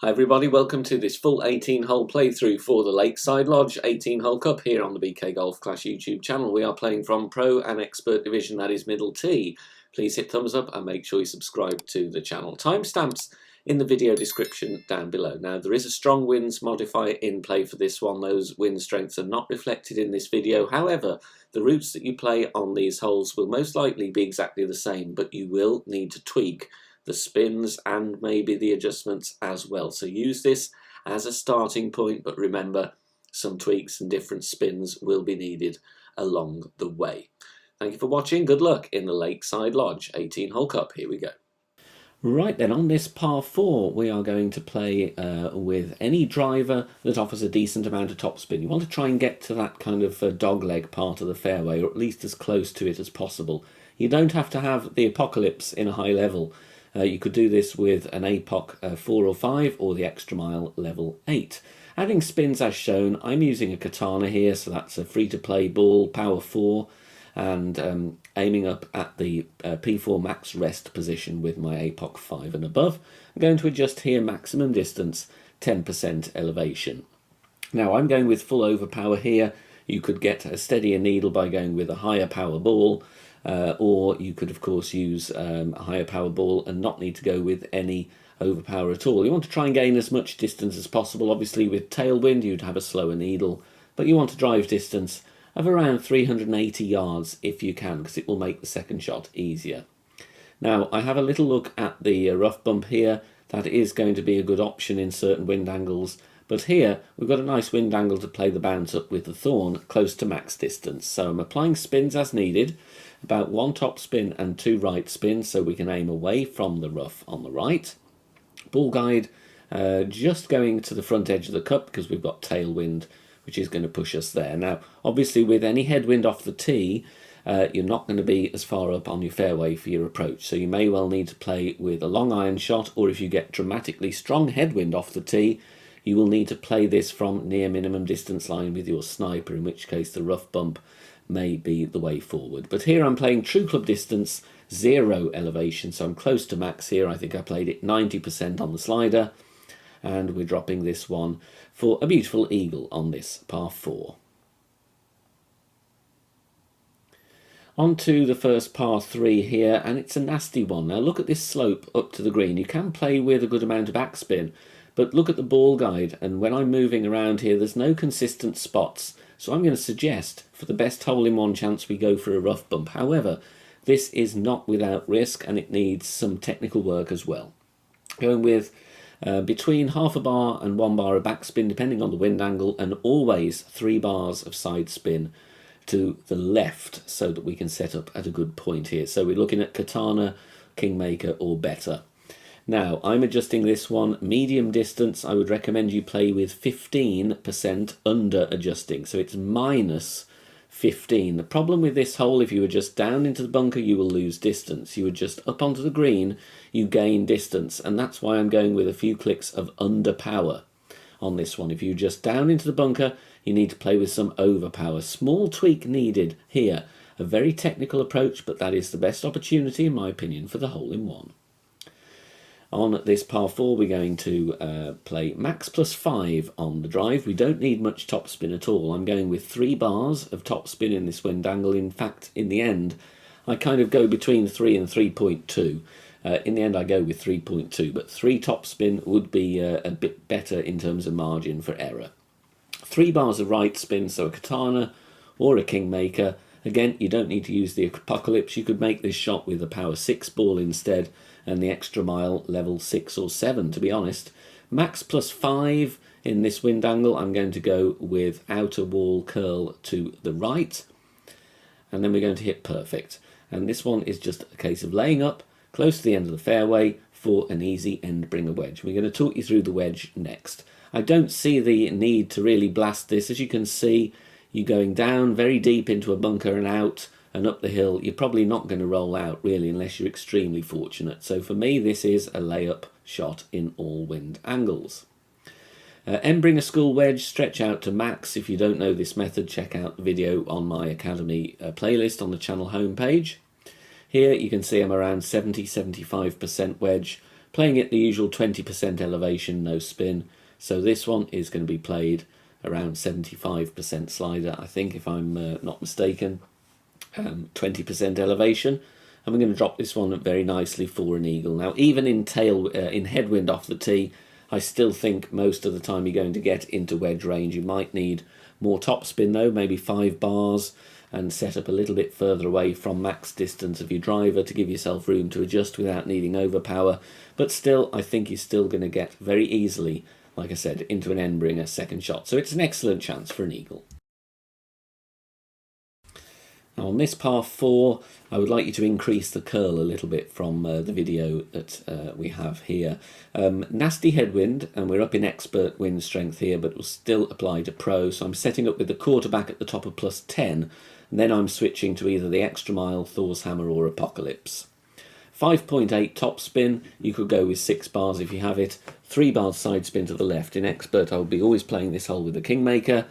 Hi everybody, welcome to this full 18-hole playthrough for the Lakeside Lodge 18-hole cup here on the BK Golf Clash YouTube channel. We are playing from Pro and Expert Division, that is middle tee. Please hit thumbs up and make sure you subscribe to the channel. Timestamps in the video description down below. Now there is a strong winds modifier in play for this one. Those wind strengths are not reflected in this video. However, the routes that you play on these holes will most likely be exactly the same, but you will need to tweak the spins and maybe the adjustments as well. So use this as a starting point, but remember some tweaks and different spins will be needed along the way. Thank you for watching. Good luck in the Lakeside Lodge 18-hole cup. Here we go. Right then, on this par 4 we are going to play with any driver that offers a decent amount of topspin. You want to try and get to that kind of dogleg part of the fairway, or at least as close to it as possible. You don't have to have the apocalypse in a high level. You could do this with an APOC 4 or 5 or the extra mile level 8. Adding spins as shown, I'm using a katana here, so that's a free-to-play ball, power 4, and aiming up at the P4 max rest position with my APOC 5 and above. I'm going to adjust here maximum distance, 10% elevation. Now I'm going with full overpower here. You could get a steadier needle by going with a higher power ball, or you could of course use a higher power ball and not need to go with any overpower at all. You want to try and gain as much distance as possible. Obviously with tailwind you'd have a slower needle, but you want to drive distance of around 380 yards if you can, because it will make the second shot easier. Now I have a little look at the rough bump here. That is going to be a good option in certain wind angles, but here we've got a nice wind angle to play the bounce up with the thorn close to max distance. So I'm applying spins as needed, about 1 top spin and 2 right spins, so we can aim away from the rough on the right. Ball guide just going to the front edge of the cup because we've got tailwind, which is going to push us there. Now obviously with any headwind off the tee, you're not going to be as far up on your fairway for your approach, so you may well need to play with a long iron shot, or if you get dramatically strong headwind off the tee, you will need to play this from near minimum distance line with your sniper, in which case the rough bump may be the way forward. But here I'm playing true club distance, 0 elevation, so I'm close to max here. I think I played it 90% on the slider, and we're dropping this one for a beautiful eagle on this par 4. On to the first par 3 here, and it's a nasty one. Now look at this slope up to the green. You can play with a good amount of backspin, but look at the ball guide, and when I'm moving around here there's no consistent spots. So I'm going to suggest for the best hole-in-one chance we go for a rough bump. However, this is not without risk and it needs some technical work as well. Going with between half a bar and 1 bar of backspin depending on the wind angle, and always 3 bars of side spin to the left so that we can set up at a good point here. So we're looking at katana, kingmaker or better. Now, I'm adjusting this one medium distance. I would recommend you play with 15% under adjusting, so it's minus 15. The problem with this hole, if you adjust down into the bunker, you will lose distance. You adjust up onto the green, you gain distance, and that's why I'm going with a few clicks of under power on this one. If you adjust down into the bunker, you need to play with some overpower. Small tweak needed here. A very technical approach, but that is the best opportunity, in my opinion, for the hole-in-one. On this par 4 we're going to play max plus 5 on the drive. We don't need much topspin at all. I'm going with 3 bars of topspin in this wind angle. In fact, in the end, I kind of go between 3 and 3.2. In the end I go with 3.2, but 3 topspin would be a bit better in terms of margin for error. 3 bars of right spin, so a katana or a kingmaker. Again, you don't need to use the apocalypse. You could make this shot with a power 6 ball instead, and the extra mile level 6 or 7, to be honest. Max plus 5 in this wind angle. I'm going to go with outer wall curl to the right, and then we're going to hit perfect. And this one is just a case of laying up close to the end of the fairway for an easy end bringer wedge. We're going to talk you through the wedge next. I don't see the need to really blast this. As you can see, you're going down very deep into a bunker and out and up the hill. You're probably not going to roll out really unless you're extremely fortunate. So for me this is a layup shot in all wind angles. End-bringer school wedge, stretch out to max. If you don't know this method, check out the video on my Academy playlist on the channel homepage. Here you can see I'm around 70-75% wedge, Playing at the usual 20% elevation, no spin. So this one is going to be played around 75% slider, I think, if I'm not mistaken. 20% elevation. And we're going to drop this one very nicely for an eagle. Now, even in headwind off the tee, I still think most of the time you're going to get into wedge range. You might need more topspin though, maybe 5 bars, and set up a little bit further away from max distance of your driver to give yourself room to adjust without needing overpower. But still, I think you're still going to get very easily, like I said, into an end bringer second shot. So it's an excellent chance for an eagle. Now on this par 4, I would like you to increase the curl a little bit from the video that we have here. Nasty headwind, and we're up in expert wind strength here, but will still apply to pro. So I'm setting up with the quarterback at the top of +10, and then I'm switching to either the extra mile, Thor's hammer, or Apocalypse. 5.8 top spin, you could go with 6 bars if you have it. 3 bars side spin to the left. In expert, I'll be always playing this hole with a Kingmaker.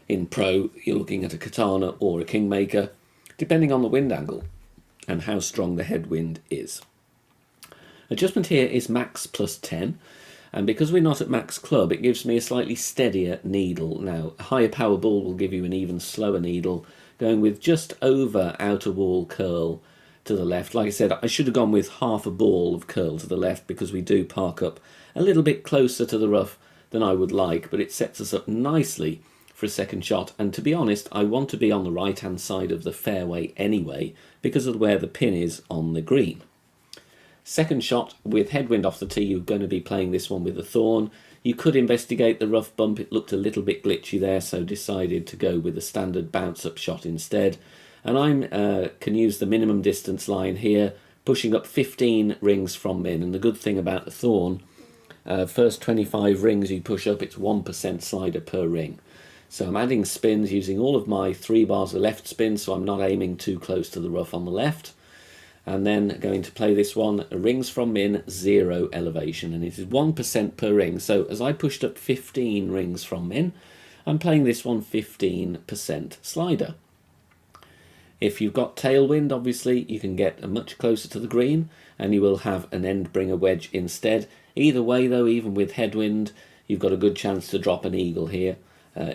In pro, you're looking at a Katana or a Kingmaker, depending on the wind angle and how strong the headwind is. Adjustment here is max +10, and because we're not at max club, it gives me a slightly steadier needle. Now, a higher power ball will give you an even slower needle, going with just over outer wall curl to the left. Like I said, I should have gone with half a ball of curl to the left because we do park up a little bit closer to the rough than I would like, but it sets us up nicely for a second shot. And to be honest, I want to be on the right hand side of the fairway anyway because of where the pin is on the green. Second shot with headwind off the tee, you're going to be playing this one with a Thorn. You could investigate the rough bump, it looked a little bit glitchy there, so decided to go with a standard bounce up shot instead. And I can use the minimum distance line here, pushing up 15 rings from min. And the good thing about the Thorn, first 25 rings you push up, it's 1% slider per ring. So I'm adding spins using all of my 3 bars of left spin, so I'm not aiming too close to the rough on the left. And then going to play this one, rings from min, 0 elevation, and it is 1% per ring. So as I pushed up 15 rings from min, I'm playing this one 15% slider. If you've got tailwind, obviously, you can get much closer to the green, and you will have an end bringer wedge instead. Either way, though, even with headwind, you've got a good chance to drop an eagle here.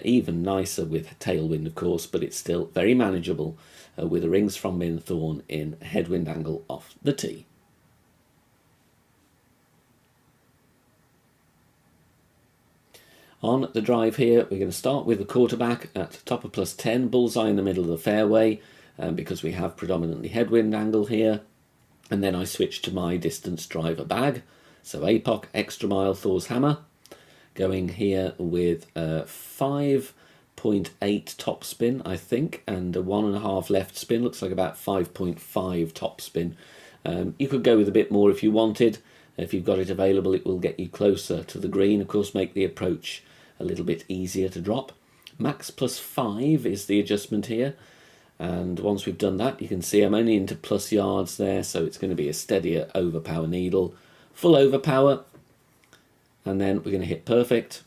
Even nicer with tailwind, of course, but it's still very manageable with a rings from min Thorn in headwind angle off the tee. On the drive here, we're going to start with the quarterback at top of +10, bullseye in the middle of the fairway, because we have predominantly headwind angle here. And then I switch to my distance driver bag. So APOC, extra mile, Thor's hammer. Going here with 5.8 top spin, I think, and a 1.5 left spin. Looks like about 5.5 top spin. You could go with a bit more if you wanted. If you've got it available, it will get you closer to the green. Of course, make the approach a little bit easier to drop. Max +5 is the adjustment here. And once we've done that, you can see I'm only into plus yards there, so it's going to be a steadier overpower needle. Full overpower. And then we're going to hit perfect.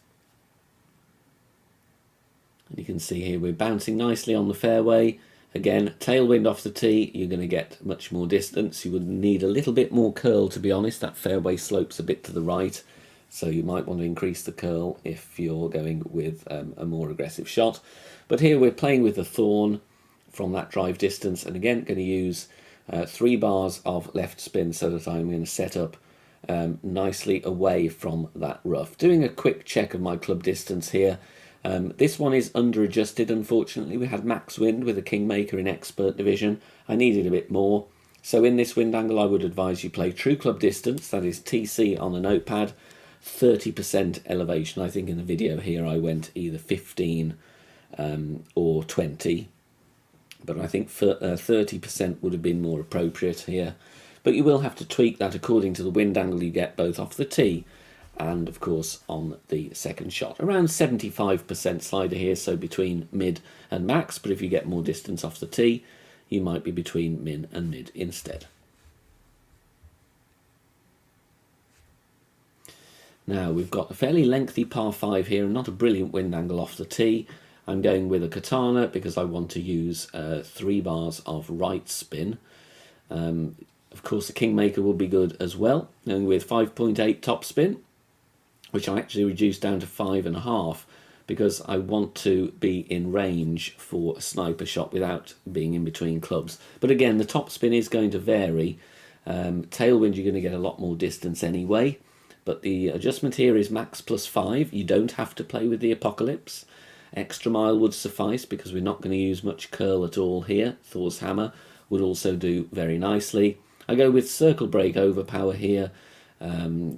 And you can see here we're bouncing nicely on the fairway. Again, tailwind off the tee, you're going to get much more distance. You would need a little bit more curl, to be honest. That fairway slopes a bit to the right, so you might want to increase the curl if you're going with a more aggressive shot. But here we're playing with the Thorn from that drive distance, and again going to use 3 bars of left spin so that I'm going to set up nicely away from that rough. Doing a quick check of my club distance here. This one is under adjusted, unfortunately. We had max wind with a Kingmaker in expert division. I needed a bit more. So in this wind angle, I would advise you play true club distance, that is TC on the notepad, 30% elevation. I think in the video here I went either 15 or 20, but I think 30% would have been more appropriate here. But you will have to tweak that according to the wind angle you get both off the tee and, of course, on the second shot. Around 75% slider here, so between mid and max, but if you get more distance off the tee, you might be between min and mid instead. Now, we've got a fairly lengthy par 5 here and not a brilliant wind angle off the tee. I'm going with a Katana because I want to use 3 bars of right spin. Of course, the Kingmaker will be good as well, and with 5.8 topspin, which I actually reduced down to 5.5 because I want to be in range for a sniper shot without being in between clubs. But again, the topspin is going to vary. Tailwind, you're going to get a lot more distance anyway, but the adjustment here is max +5. You don't have to play with the Apocalypse. Extra mile would suffice because we're not going to use much curl at all here. Thor's hammer would also do very nicely. I go with circle break overpower here,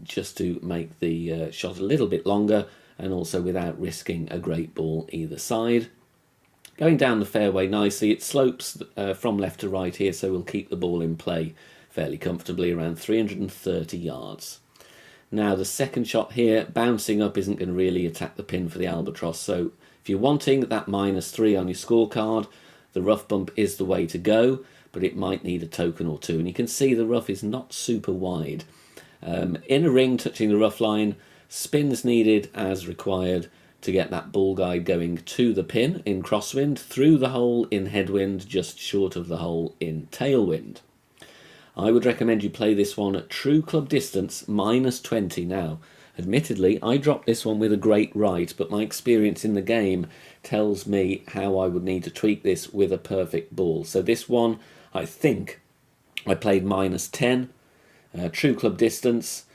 just to make the shot a little bit longer and also without risking a great ball either side. Going down the fairway nicely, it slopes from left to right here, so we'll keep the ball in play fairly comfortably around 330 yards. Now the second shot here, bouncing up isn't going to really attack the pin for the albatross, so if you're wanting that -3 on your scorecard, the rough bump is the way to go, but it might need a token or two. And you can see the rough is not super wide. In a ring touching the rough line, spins needed as required to get that ball guide going to the pin in crosswind, through the hole in headwind, just short of the hole in tailwind. I would recommend you play this one at true club distance, -20 now. Admittedly, I dropped this one with a great right, but my experience in the game tells me how I would need to tweak this with a perfect ball. So this one, I think I played -10, true club distance,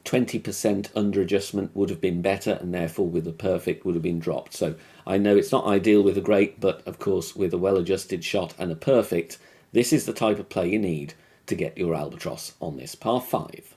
20% under adjustment would have been better, and therefore with a perfect would have been dropped. So I know it's not ideal with a great, but of course with a well-adjusted shot and a perfect, this is the type of play you need to get your albatross on this par 5.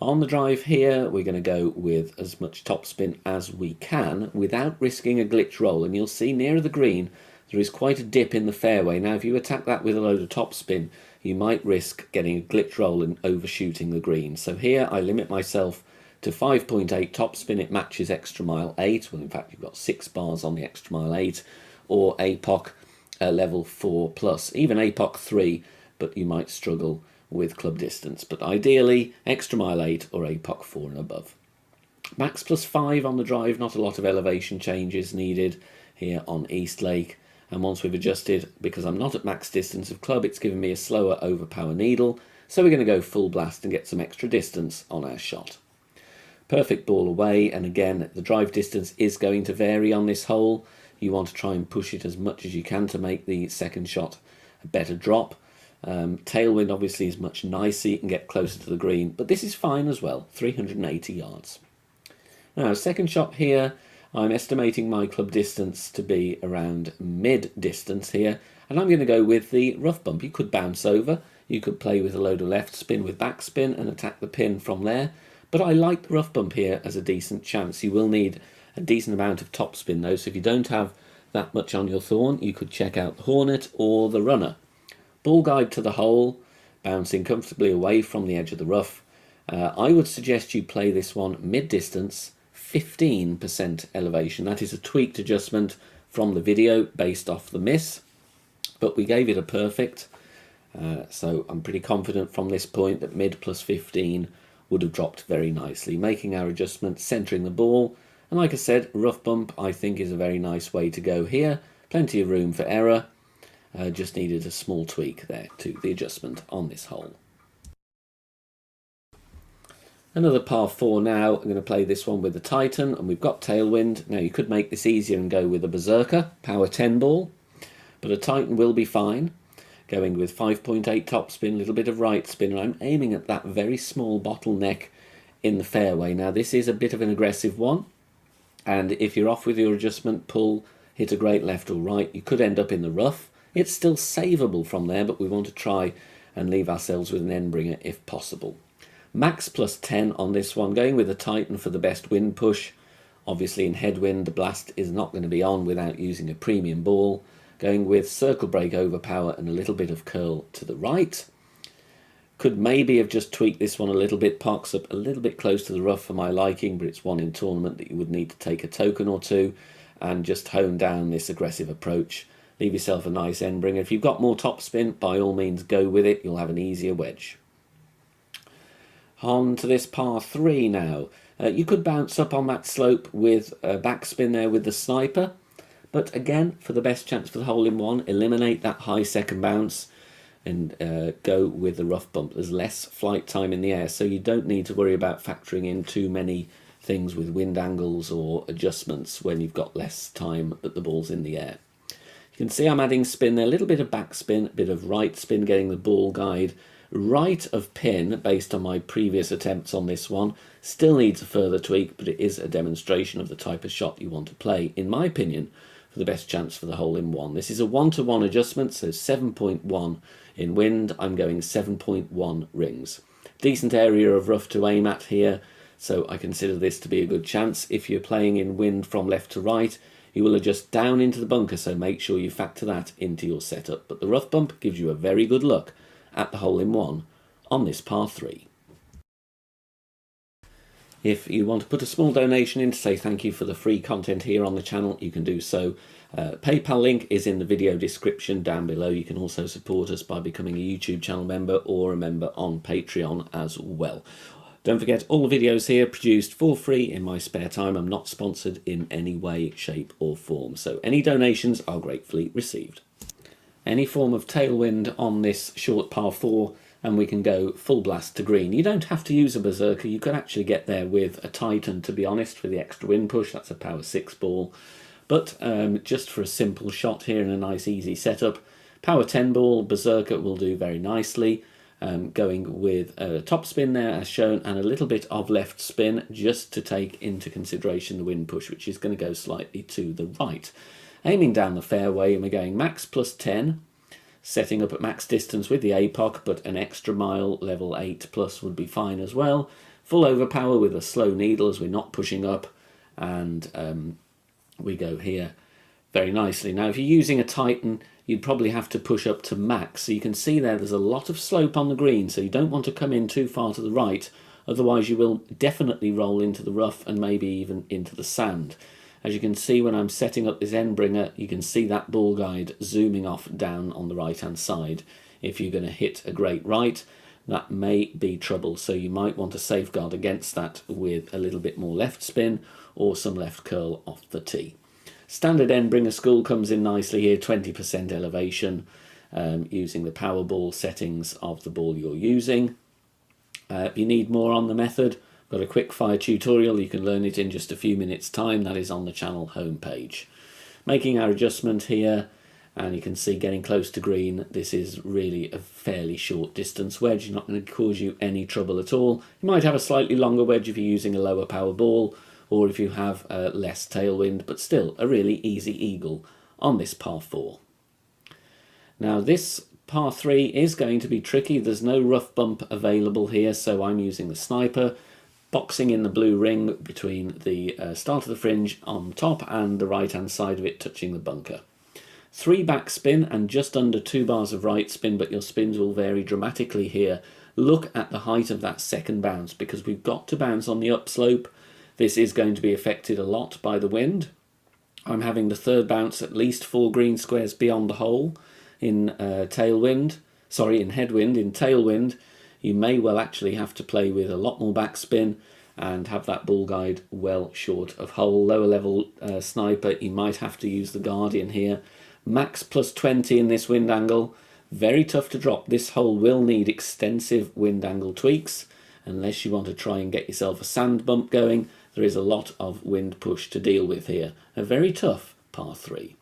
On the drive here, we're going to go with as much topspin as we can without risking a glitch roll. And you'll see nearer the green, there is quite a dip in the fairway. Now, if you attack that with a load of topspin, you might risk getting a glitch roll and overshooting the green. So here, I limit myself to 5.8 topspin. It matches extra mile 8. Well, in fact, you've got 6 bars on the extra mile 8, or APOC level 4+, even APOC 3, but you might struggle with club distance, but ideally extra mile 8 or APOC 4 and above. Max +5 on the drive, not a lot of elevation changes needed here on East Lake, and once we've adjusted, because I'm not at max distance of club, it's given me a slower overpower needle, so we're going to go full blast and get some extra distance on our shot. Perfect ball away, and again the drive distance is going to vary on this hole. You want to try and push it as much as you can to make the second shot a better drop. Tailwind obviously is much nicer, you can get closer to the green, but this is fine as well, 380 yards. Now, second shot here, I'm estimating my club distance to be around mid-distance here, and I'm going to go with the rough bump. You could bounce over, you could play with a load of left spin with backspin and attack the pin from there, but I like the rough bump here as a decent chance. You will need a decent amount of topspin though, so if you don't have that much on your thorn, you could check out the Hornet or the Runner. Ball guide to the hole, bouncing comfortably away from the edge of the rough. I would suggest you play this one mid-distance, 15% elevation. That is a tweaked adjustment from the video based off the miss, but we gave it a perfect. So I'm pretty confident from this point that mid +15 would have dropped very nicely, making our adjustment, centering the ball. And like I said, rough bump I think is a very nice way to go here. Plenty of room for error. Just needed a small tweak there to the adjustment on this hole. Another par 4 now. I'm going to play this one with the Titan, and we've got tailwind. Now you could make this easier and go with a Berserker, power 10 ball, but a Titan will be fine. Going with 5.8 topspin, a little bit of right spin, and I'm aiming at that very small bottleneck in the fairway. Now this is a bit of an aggressive one, and if you're off with your adjustment, pull, hit a great left or right, you could end up in the rough. It's still savable from there, but we want to try and leave ourselves with an end bringer if possible. Max +10 on this one, going with the Titan for the best wind push. Obviously in headwind, the blast is not going to be on without using a premium ball. Going with circle break overpower and a little bit of curl to the right. Could maybe have just tweaked this one a little bit, parks up a little bit close to the rough for my liking, but it's one in tournament that you would need to take a token or two and just hone down this aggressive approach. Leave yourself a nice end bringer. If you've got more topspin, by all means go with it. You'll have an easier wedge. On to this par 3 now. You could bounce up on that slope with a backspin there with the sniper, But again, for the best chance for the hole-in-one, eliminate that high second bounce and go with the rough bump. There's less flight time in the air, so you don't need to worry about factoring in too many things with wind angles or adjustments when you've got less time that the ball's in the air. You can see I'm adding spin there, a little bit of back spin, a bit of right spin, getting the ball guide right of pin based on my previous attempts on this one. Still needs a further tweak, but it is a demonstration of the type of shot you want to play, in my opinion, for the best chance for the hole-in-one. This is a 1-to-1 adjustment, so 7.1 in wind. I'm going 7.1 rings. Decent area of rough to aim at here, so I consider this to be a good chance. If you're playing in wind from left to right, you will adjust down into the bunker, so make sure you factor that into your setup. But the rough bump gives you a very good look at the hole-in-one on this par 3. If you want to put a small donation in to say thank you for the free content here on the channel, you can do so. PayPal link is in the video description down below. You can also support us by becoming a YouTube channel member or a member on Patreon as well. Don't forget, all the videos here produced for free in my spare time. I'm not sponsored in any way, shape or form, so any donations are gratefully received. Any form of tailwind on this short par 4 and we can go full blast to green. You don't have to use a berserker, you could actually get there with a Titan, to be honest, for the extra wind push. That's a power 6 ball. But just for a simple shot here and a nice easy setup, power 10 ball, berserker will do very nicely. Going with a top spin there as shown and a little bit of left spin just to take into consideration the wind push, which is going to go slightly to the right. Aiming down the fairway, and we're going max plus 10, setting up at max distance with the APOC, but an extra mile, level 8 plus would be fine as well. Full overpower with a slow needle as we're not pushing up, and we go here very nicely. Now if you're using a Titan, you'd probably have to push up to max, so you can see there's a lot of slope on the green, so you don't want to come in too far to the right, otherwise you will definitely roll into the rough and maybe even into the sand. As you can see, when I'm setting up this end bringer, you can see that ball guide zooming off down on the right hand side. If you're going to hit a great right, that may be trouble, so you might want to safeguard against that with a little bit more left spin or some left curl off the tee. Standard end bringer school comes in nicely here, 20% elevation, using the power ball settings of the ball you're using. If you need more on the method, got a quick fire tutorial, you can learn it in just a few minutes time, that is on the channel homepage. Making our adjustment here, and you can see getting close to green, this is really a fairly short distance wedge, not going to cause you any trouble at all. You might have a slightly longer wedge if you're using a lower power ball, or if you have less tailwind, but still a really easy eagle on this par 4. Now this par 3 is going to be tricky, there's no rough bump available here, so I'm using the sniper, boxing in the blue ring between the start of the fringe on top and the right hand side of it touching the bunker. 3 back spin and just under 2 bars of right spin, but your spins will vary dramatically here. Look at the height of that second bounce, because we've got to bounce on the upslope. This is going to be affected a lot by the wind. I'm having the third bounce at least 4 green squares beyond the hole in headwind. In tailwind, you may well actually have to play with a lot more backspin and have that ball guide well short of hole. Lower level sniper, you might have to use the Guardian here. Max plus 20 in this wind angle. Very tough to drop. This hole will need extensive wind angle tweaks unless you want to try and get yourself a sand bump going. There is a lot of wind push to deal with here. A very tough par 3.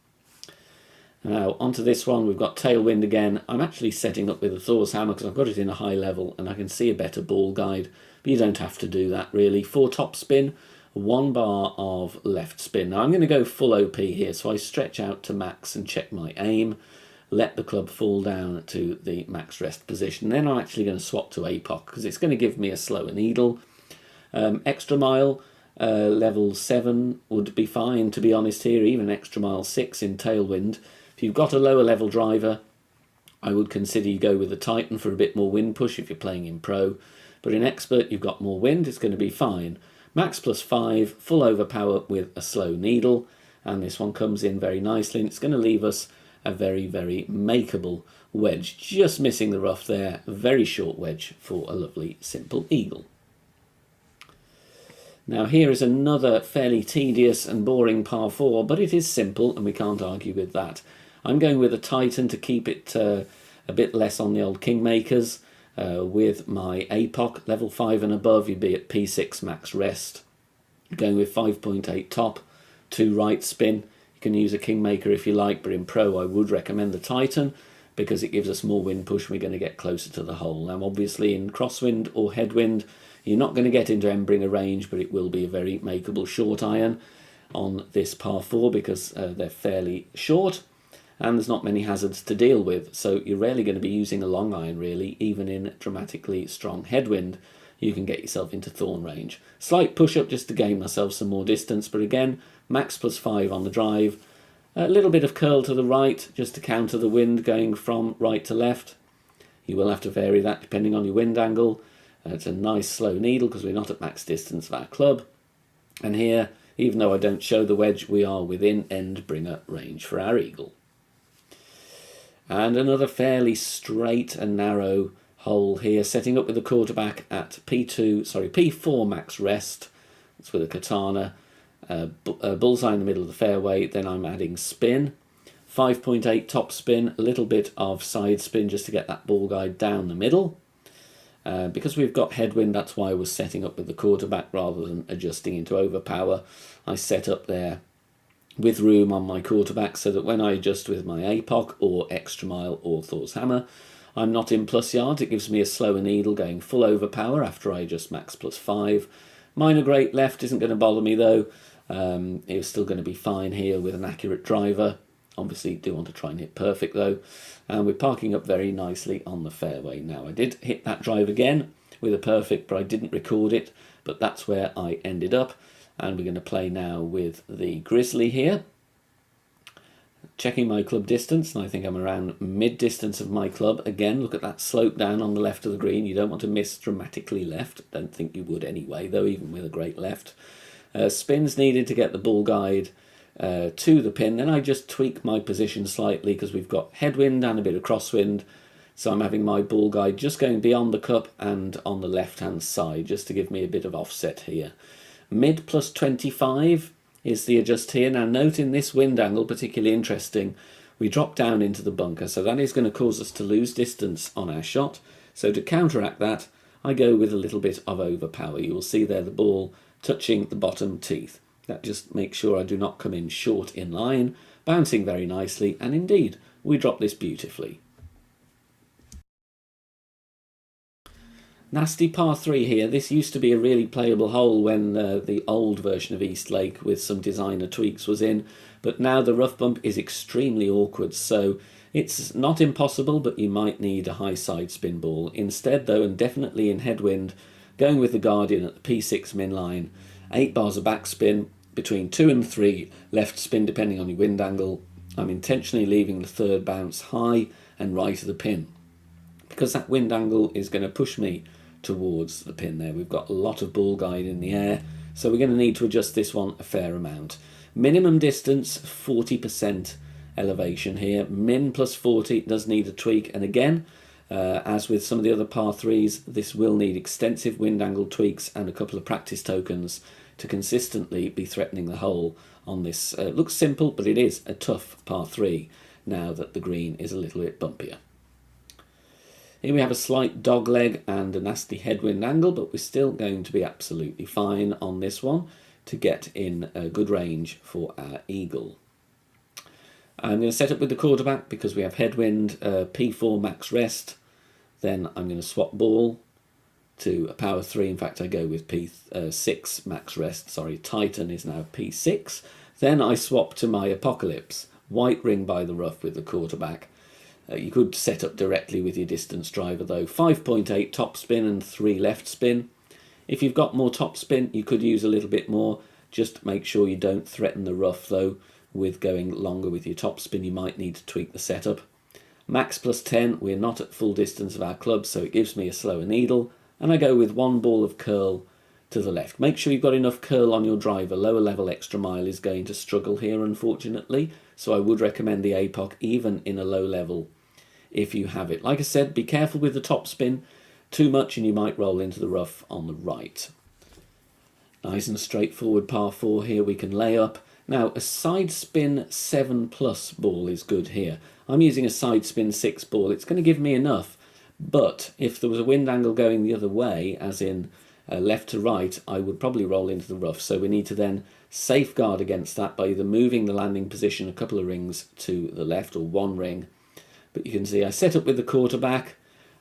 Now onto this one, we've got tailwind again. I'm actually setting up with a Thor's hammer because I've got it in a high level and I can see a better ball guide, but you don't have to do that really. 4 top spin, 1 bar of left spin. Now I'm going to go full OP here, so I stretch out to max and check my aim, let the club fall down to the max rest position. Then I'm actually going to swap to APOC because it's going to give me a slower needle. Extra mile, level 7 would be fine, to be honest here, even extra mile 6 in tailwind. If you've got a lower level driver, I would consider you go with a Titan for a bit more wind push if you're playing in pro. But in expert, you've got more wind, it's going to be fine. Max plus 5, full overpower with a slow needle. And this one comes in very nicely, and it's going to leave us a very, very makeable wedge. Just missing the rough there. A very short wedge for a lovely simple eagle. Now here is another fairly tedious and boring par 4, but it is simple and we can't argue with that. I'm going with a Titan to keep it a bit less on the old Kingmakers. With my APOC level 5 and above, you'd be at P6 max rest. Going with 5.8 top, 2 right spin. You can use a Kingmaker if you like, but in Pro I would recommend the Titan because it gives us more wind push and we're going to get closer to the hole. Now obviously in crosswind or headwind, you're not going to get into Embringer range, but it will be a very makeable short iron on this par 4 because they're fairly short and there's not many hazards to deal with. So you're rarely going to be using a long iron really, even in dramatically strong headwind. You can get yourself into thorn range. Slight push-up just to gain myself some more distance, but again, max +5 on the drive. A little bit of curl to the right just to counter the wind going from right to left. You will have to vary that depending on your wind angle. It's a nice slow needle because we're not at max distance of our club. And here, even though I don't show the wedge, we are within end bringer range for our eagle. And another fairly straight and narrow hole here, setting up with the quarterback at P4 max rest. That's with a katana. Bullseye in the middle of the fairway. Then I'm adding spin. 5.8 top spin, a little bit of side spin just to get that ball guide down the middle. Because we've got headwind, that's why I was setting up with the quarterback rather than adjusting into overpower. I set up there with room on my quarterback so that when I adjust with my APOC or extra mile or Thor's hammer, I'm not in plus yards. It gives me a slower needle going full overpower after I adjust max +5. Minor great left isn't going to bother me though. It's still going to be fine here with an accurate driver. Obviously do want to try and hit perfect though. And we're parking up very nicely on the fairway. Now I did hit that drive again with a perfect, but I didn't record it. But that's where I ended up. And we're going to play now with the Grizzly here. Checking my club distance, and I think I'm around mid-distance of my club. Again, look at that slope down on the left of the green. You don't want to miss dramatically left. Don't think you would anyway, though, even with a great left. Spins needed to get the ball guide to the pin. Then I just tweak my position slightly because we've got headwind and a bit of crosswind. So I'm having my ball guide just going beyond the cup and on the left-hand side, just to give me a bit of offset here. Mid +25 is the adjust here. Now note in this wind angle, particularly interesting, we drop down into the bunker, so that is going to cause us to lose distance on our shot. So to counteract that, I go with a little bit of overpower. You will see there the ball touching the bottom teeth. That just makes sure I do not come in short in line, bouncing very nicely, and indeed, we drop this beautifully. Nasty par 3 here. This used to be a really playable hole when the old version of East Lake with some designer tweaks was in, but now the rough bump is extremely awkward, so it's not impossible, but you might need a high side spin ball. Instead though, and definitely in headwind, going with the Guardian at the P6 min line, 8 bars of backspin, between 2 and 3 left spin depending on your wind angle. I'm intentionally leaving the third bounce high and right of the pin, because that wind angle is going to push me towards the pin there. We've got a lot of ball guide in the air, so we're going to need to adjust this one a fair amount. Minimum distance, 40% elevation here. Min +40 does need a tweak, and again, as with some of the other par 3s, this will need extensive wind angle tweaks and a couple of practice tokens to consistently be threatening the hole on this. Looks simple, but it is a tough par 3 now that the green is a little bit bumpier. Here we have a slight dog leg and a nasty headwind angle, but we're still going to be absolutely fine on this one to get in a good range for our eagle. I'm going to set up with the quarterback because we have headwind, P4 max rest. Then I'm going to swap ball to a power 3. In fact, I go with P6 max rest. Sorry, Titan is now P6. Then I swap to my Apocalypse, white ring by the rough with the quarterback. You could set up directly with your distance driver though. 5.8 top spin and 3 left spin. If you've got more top spin, you could use a little bit more. Just make sure you don't threaten the rough though with going longer with your top spin. You might need to tweak the setup. Max +10, we're not at full distance of our club, so it gives me a slower needle. And I go with 1 ball of curl to the left. Make sure you've got enough curl on your driver. Lower level extra mile is going to struggle here, unfortunately. So I would recommend the APOC even in a low level if you have it. Like I said, be careful with the top spin. Too much and you might roll into the rough on the right. Nice and straightforward par 4 here. We can lay up. Now, a side spin 7+ ball is good here. I'm using a side spin 6 ball. It's going to give me enough, but if there was a wind angle going the other way, as in left to right, I would probably roll into the rough. So we need to then safeguard against that by either moving the landing position a couple of rings to the left or one ring. But you can see I set up with the quarterback.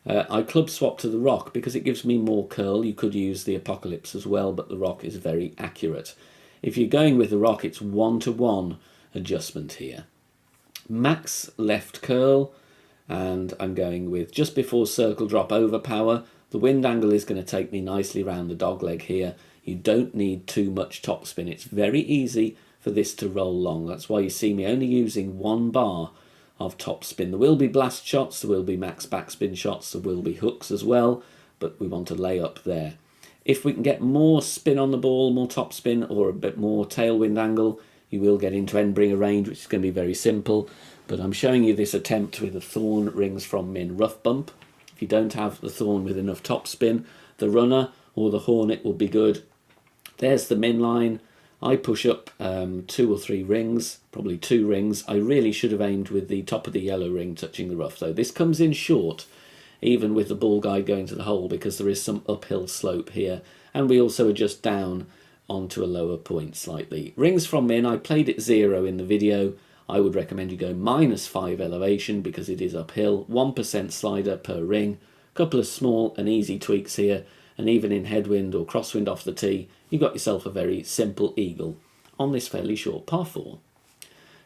I club swap to the rock because it gives me more curl. You could use the Apocalypse as well, but the rock is very accurate. If you're going with the rock, it's 1-to-1 adjustment here. Max left curl, and I'm going with just before circle drop over power. The wind angle is going to take me nicely round the dog leg here. You don't need too much topspin. It's very easy for this to roll long. That's why you see me only using 1 bar of topspin. There will be blast shots, there will be max backspin shots, there will be hooks as well, but we want to lay up there. If we can get more spin on the ball, more topspin, or a bit more tailwind angle, you will get into end bringer range, which is going to be very simple. But I'm showing you this attempt with the thorn rings from Min rough bump. If you don't have the thorn with enough topspin, the runner or the hornet will be good. There's the Min line. I push up 2 or 3 rings, probably 2 rings. I really should have aimed with the top of the yellow ring touching the rough though. This comes in short, even with the ball guide going to the hole, because there is some uphill slope here. And we also adjust down onto a lower point slightly. Rings from Min, I played it 0 in the video. I would recommend you go -5 elevation because it is uphill. 1% slider per ring. A couple of small and easy tweaks here. And even in headwind or crosswind off the tee, you've got yourself a very simple eagle on this fairly short par 4.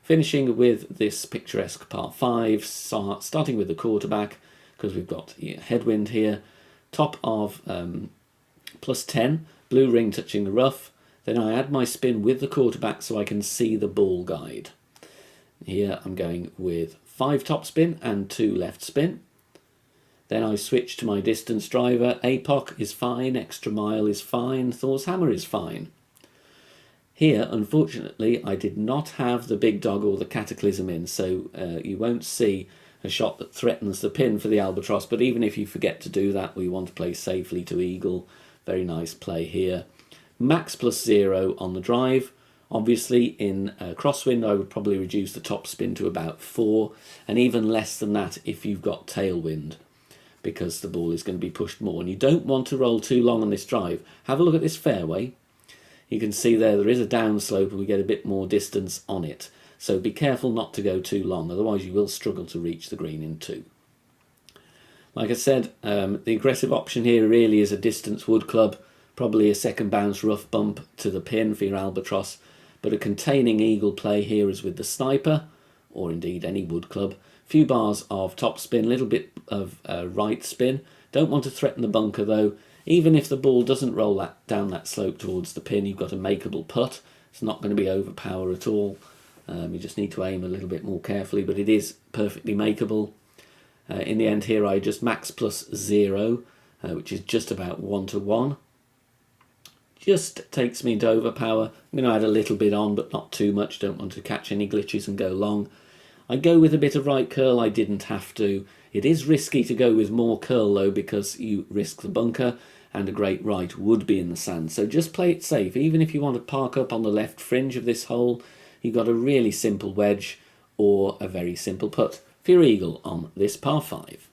Finishing with this picturesque par 5, starting with the quarterback, because we've got headwind here, top of +10, blue ring touching the rough. Then I add my spin with the quarterback so I can see the ball guide. Here I'm going with 5 top spin and 2 left spin. Then I switch to my distance driver. APOC is fine, extra mile is fine, Thor's hammer is fine. Here, unfortunately, I did not have the big dog or the cataclysm in, so you won't see a shot that threatens the pin for the albatross, but even if you forget to do that, we want to play safely to eagle. Very nice play here. Max +0 on the drive. Obviously, in crosswind, I would probably reduce the top spin to about 4, and even less than that if you've got tailwind, because the ball is going to be pushed more. And you don't want to roll too long on this drive. Have a look at this fairway. You can see there is a downslope and we get a bit more distance on it. So be careful not to go too long, otherwise you will struggle to reach the green in 2. Like I said, the aggressive option here really is a distance wood club, probably a second bounce rough bump to the pin for your albatross, but a containing eagle play here is with the sniper, or indeed any wood club. Few bars of top spin, little bit of right spin. Don't want to threaten the bunker though. Even if the ball doesn't roll down that slope towards the pin, you've got a makeable putt. It's not going to be overpower at all. You just need to aim a little bit more carefully, but it is perfectly makeable. In the end here I just max +0, which is just about 1-to-1. Just takes me into overpower. I'm going to add a little bit on, but not too much. Don't want to catch any glitches and go long. I go with a bit of right curl. I didn't have to. It is risky to go with more curl though, because you risk the bunker, and a great right would be in the sand. So just play it safe. Even if you want to park up on the left fringe of this hole, you've got a really simple wedge or a very simple putt for your eagle on this par 5.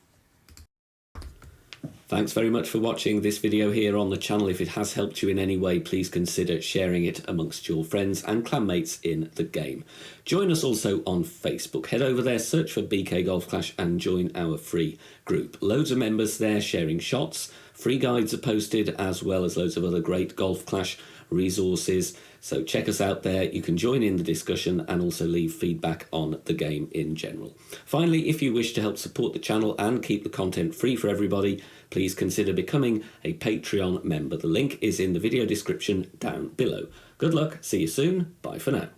Thanks very much for watching this video here on the channel. If it has helped you in any way, please consider sharing it amongst your friends and clanmates in the game. Join us also on Facebook. Head over there, search for BK Golf Clash and join our free group. Loads of members there sharing shots. Free guides are posted, as well as loads of other great Golf Clash resources. So check us out there. You can join in the discussion and also leave feedback on the game in general. Finally, if you wish to help support the channel and keep the content free for everybody, please consider becoming a Patreon member. The link is in the video description down below. Good luck, see you soon, bye for now.